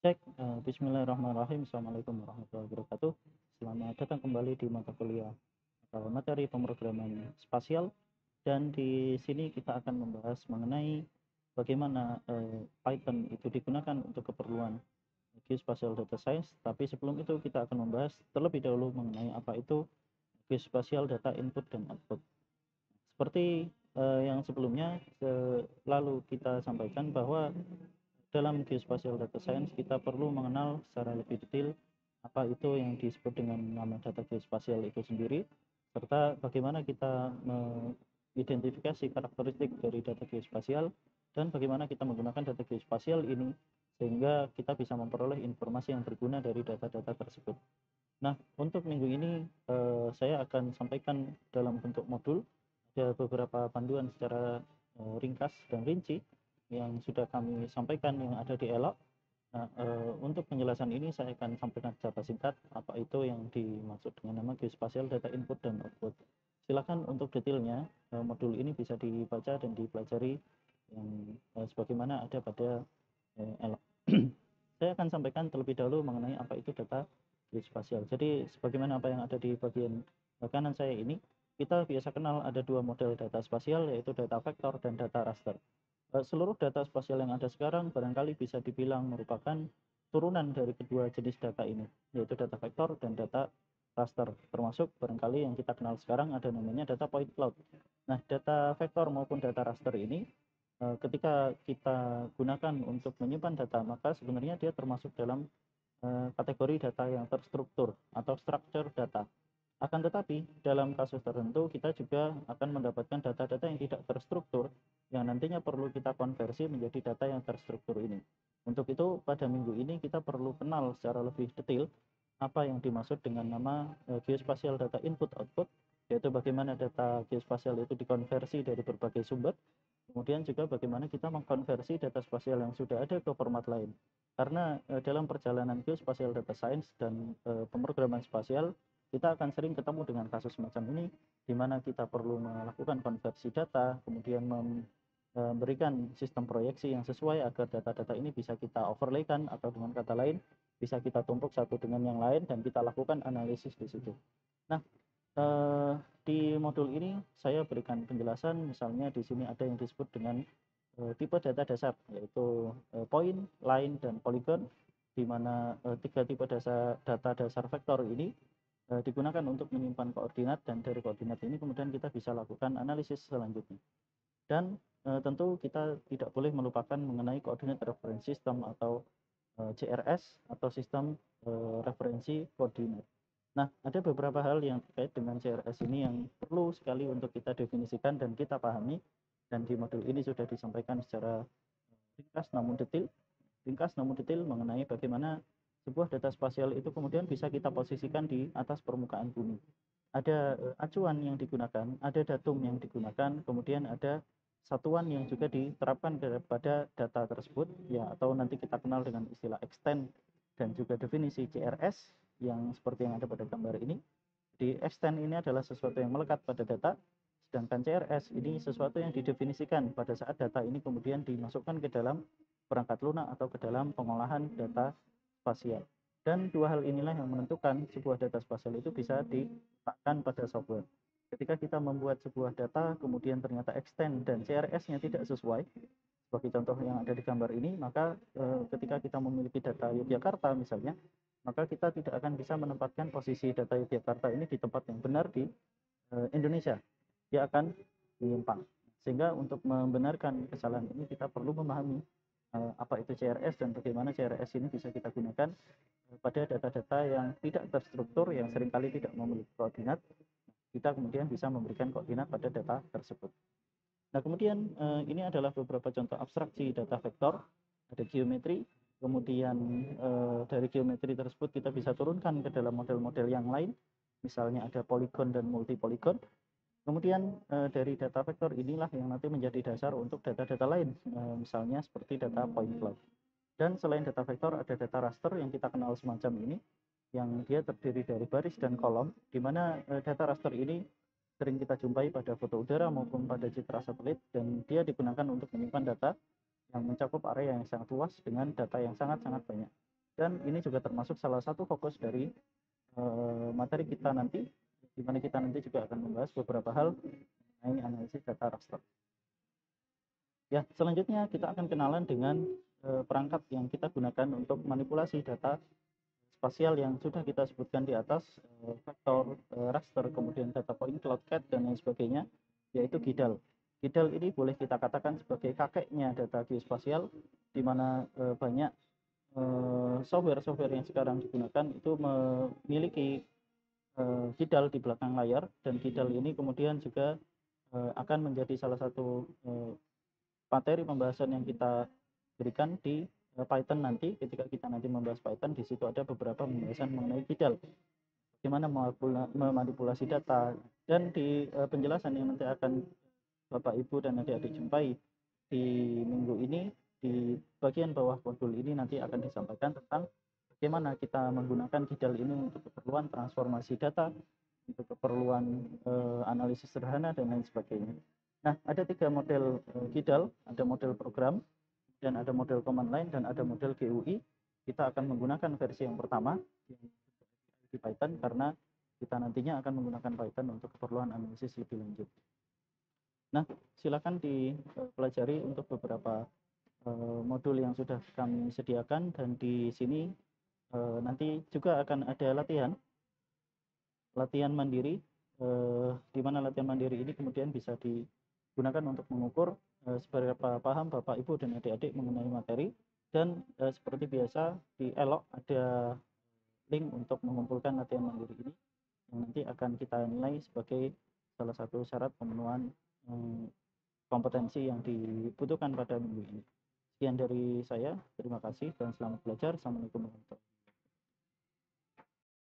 Cek, bismillahirrahmanirrahim. Assalamualaikum warahmatullahi wabarakatuh. Selamat datang kembali di mata kuliah atau materi pemrograman spasial. Dan di sini kita akan membahas mengenai bagaimana Python itu digunakan untuk keperluan geospatial data science. Tapi sebelum itu kita akan membahas terlebih dahulu mengenai apa itu geospatial data input dan output. Seperti yang sebelumnya lalu kita sampaikan bahwa dalam geospatial data science kita perlu mengenal secara lebih detail apa itu yang disebut dengan nama data geospasial itu sendiri, serta bagaimana kita mengidentifikasi karakteristik dari data geospasial dan bagaimana kita menggunakan data geospasial ini sehingga kita bisa memperoleh informasi yang berguna dari data-data tersebut. Nah, untuk minggu ini saya akan sampaikan dalam bentuk modul. Ada beberapa panduan secara ringkas dan rinci yang sudah kami sampaikan yang ada di ELOK. Nah, untuk penjelasan ini saya akan sampaikan secara singkat apa itu yang dimaksud dengan nama geospatial data input dan output. Silakan untuk detailnya modul ini bisa dibaca dan dipelajari yang sebagaimana ada pada ELOK. Saya akan sampaikan terlebih dahulu mengenai apa itu data geospasial. Jadi sebagaimana apa yang ada di bagian kanan saya ini, kita biasa kenal ada dua model data spasial, yaitu data vektor dan data raster. Seluruh data spasial yang ada sekarang barangkali bisa dibilang merupakan turunan dari kedua jenis data ini, yaitu data vektor dan data raster. Termasuk barangkali yang kita kenal sekarang ada namanya data point cloud. Nah, data vektor maupun data raster ini ketika kita gunakan untuk menyimpan data, maka sebenarnya dia termasuk dalam kategori data yang terstruktur atau structure data. Akan tetapi, dalam kasus tertentu kita juga akan mendapatkan data-data yang tidak terstruktur yang nantinya perlu kita konversi menjadi data yang terstruktur ini. Untuk itu, pada minggu ini kita perlu kenal secara lebih detail apa yang dimaksud dengan nama geospatial data input output, yaitu bagaimana data geospasial itu dikonversi dari berbagai sumber. Kemudian juga bagaimana kita mengkonversi data spasial yang sudah ada ke format lain. Karena dalam perjalanan geospatial data science dan pemrograman spasial, kita akan sering ketemu dengan kasus semacam ini, di mana kita perlu melakukan konversi data, kemudian memberikan sistem proyeksi yang sesuai agar data-data ini bisa kita overlaykan, atau dengan kata lain, bisa kita tumpuk satu dengan yang lain, dan kita lakukan analisis di situ. Nah, di modul ini saya berikan penjelasan, misalnya di sini ada yang disebut dengan tipe data dasar, yaitu point, line, dan polygon, di mana tiga tipe data dasar vektor ini digunakan untuk menyimpan koordinat, dan dari koordinat ini kemudian kita bisa lakukan analisis selanjutnya. Dan tentu kita tidak boleh melupakan mengenai koordinat reference system atau CRS atau sistem referensi koordinat. Nah, ada beberapa hal yang terkait dengan CRS ini yang perlu sekali untuk kita definisikan dan kita pahami, dan di modul ini sudah disampaikan secara ringkas namun detail mengenai bagaimana sebuah data spasial itu kemudian bisa kita posisikan di atas permukaan bumi. Ada acuan yang digunakan, ada datum yang digunakan, kemudian ada satuan yang juga diterapkan kepada data tersebut, ya, atau nanti kita kenal dengan istilah extend dan juga definisi CRS yang seperti yang ada pada gambar ini. Di extend ini adalah sesuatu yang melekat pada data, sedangkan CRS ini sesuatu yang didefinisikan pada saat data ini kemudian dimasukkan ke dalam perangkat lunak atau ke dalam pengolahan data spasial. Dan dua hal inilah yang menentukan sebuah data spasial itu bisa diletakkan pada software. Ketika kita membuat sebuah data, kemudian ternyata extend dan CRS-nya tidak sesuai, sebagai contoh yang ada di gambar ini, maka ketika kita memiliki data Yogyakarta misalnya, maka kita tidak akan bisa menempatkan posisi data Yogyakarta ini di tempat yang benar di Indonesia. Dia akan menyimpang. Sehingga untuk membenarkan kesalahan ini kita perlu memahami apa itu CRS dan bagaimana CRS ini bisa kita gunakan pada data-data yang tidak terstruktur, yang seringkali tidak memiliki koordinat. Kita kemudian bisa memberikan koordinat pada data tersebut. Nah, kemudian ini adalah beberapa contoh abstraksi data vektor. Ada geometri, kemudian dari geometri tersebut kita bisa turunkan ke dalam model-model yang lain, misalnya ada poligon dan multipoligon. Kemudian dari data vektor inilah yang nanti menjadi dasar untuk data-data lain, misalnya seperti data point cloud. Dan selain data vektor, ada data raster yang kita kenal semacam ini, yang dia terdiri dari baris dan kolom, di mana data raster ini sering kita jumpai pada foto udara maupun pada citra satelit, dan dia digunakan untuk menyimpan data yang mencakup area yang sangat luas dengan data yang sangat-sangat banyak. Dan ini juga termasuk salah satu fokus dari materi kita nanti, di mana kita nanti juga akan membahas beberapa hal mengenai analisis data raster. Ya, selanjutnya kita akan kenalan dengan perangkat yang kita gunakan untuk manipulasi data spasial yang sudah kita sebutkan di atas, vektor, raster, kemudian data point, cloudcat, dan lain sebagainya, yaitu GIDAL. GIDAL ini boleh kita katakan sebagai kakeknya data geospasial, di mana banyak software-software yang sekarang digunakan itu memiliki GIDAL di belakang layar, dan GIDAL ini kemudian juga akan menjadi salah satu materi pembahasan yang kita berikan di Python nanti. Ketika kita nanti membahas Python, di situ ada beberapa pembahasan mengenai GIDAL, bagaimana memanipulasi data, dan di penjelasan yang nanti akan Bapak Ibu dan adik-adik jumpai di minggu ini, di bagian bawah modul ini nanti akan disampaikan tentang bagaimana kita menggunakan GIDAL ini untuk keperluan transformasi data, untuk keperluan analisis sederhana, dan lain sebagainya. Nah, ada 3 model GIDAL, ada model program, dan ada model command line, dan ada model GUI. Kita akan menggunakan versi yang pertama di Python, karena kita nantinya akan menggunakan Python untuk keperluan analisis lebih lanjut. Nah, silakan dipelajari untuk beberapa modul yang sudah kami sediakan, dan di sini nanti juga akan ada latihan mandiri, di mana latihan mandiri ini kemudian bisa digunakan untuk mengukur seberapa paham Bapak Ibu dan adik-adik mengenai materi. Dan seperti biasa di Elok ada link untuk mengumpulkan latihan mandiri ini, yang nanti akan kita nilai sebagai salah satu syarat pemenuhan kompetensi yang dibutuhkan pada minggu ini. Sekian dari saya, terima kasih dan selamat belajar. Assalamualaikum warahmatullahi wabarakatuh.